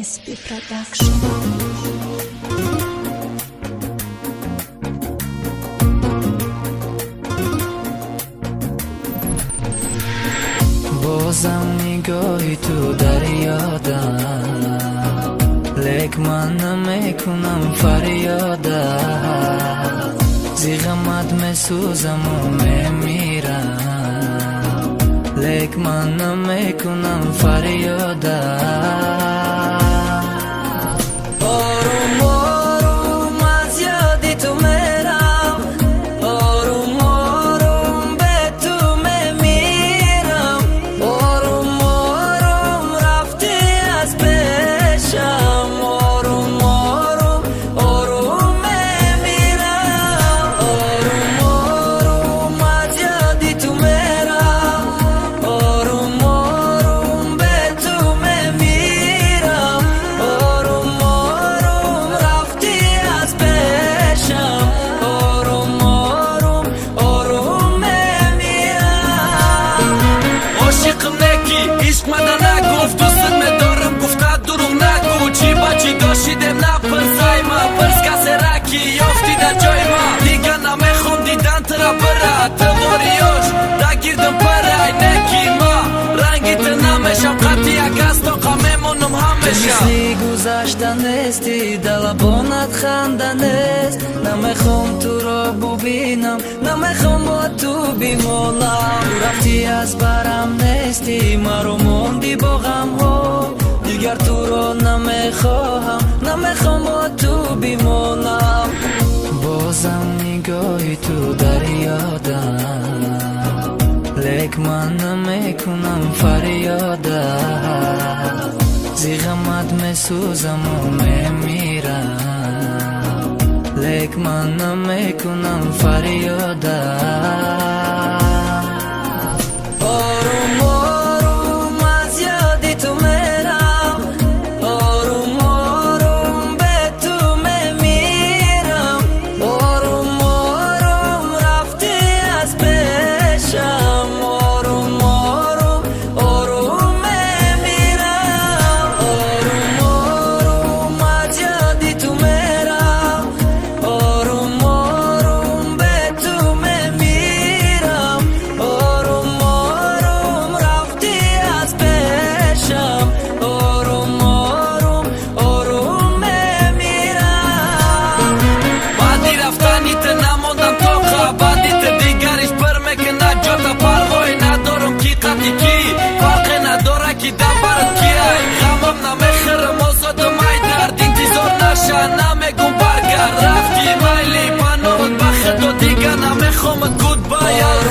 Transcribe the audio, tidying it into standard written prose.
SP Production. بازم نگاهی تو دریادم، لیک من نمیکنم فریادم، زی غمت میسوزم و میمیرم، لیک من نمیکنم فریادم. آروم آروم از یادی تو میرم، آروم آروم به تو میمیرم، آروم آروم رفتی از پیشم، آروم آروم آروم میمیرم، آروم آروم از یادی تو میرم، آروم آروم به تو میمیرم، آروم آروم رفتی از پیشم، آروم آروم آروم میمیرم. عاشقم نکی عشق مده نگفت، دوستت میدارم گفته دروغ نگو، چی با چی داشتیدم نپرسای ما، پرس کسی رکی یافتی در جای ما، دیگه نمیخوام دیدن ترا بره تواریاش دگیردم پرای نکی ما، رنگیت نمیشم قطعی اگست و میمونم همیشه. مثلی گذشته نیستی، دلبانت خنده نیست، نمیخوام تو را ببینم، نمیخوام با تو بمانم، رفتی از برم نیستی، مرا موندی با غم ها، دیگر تو را نمیخواهم، نمیخوام با تو بمانم. بازم نگاهی تو دریادم، لیک من نمیکنم فریادم، زی غمت میسوزم و میمیرم، لیک من نمیکنم فریادم. آروم آروم از یادی تو میرم، آروم آروم به تو میمیرم، آروم آروم رفتی از پیشم، آروم آروم آروم میمیرم، آروم آروم از یادی تو میرم، آروم آروم به تو میمیرم، آروم آروم رفتی از پیشم، آروم آروم آروم میمیرم. بعدی رفتنیت نماندم تا بعدیت دیگرش پر میکنه جاتا، پروایی ندارم کی قطعی کی، فرقی نداره کی دم برد کی، غمم نمیخرم آزادم ای درد، انتظار نشه نمیگم برگرد، رفتی میلی پناهت بخد و دیگه نمیخوامت گود باید.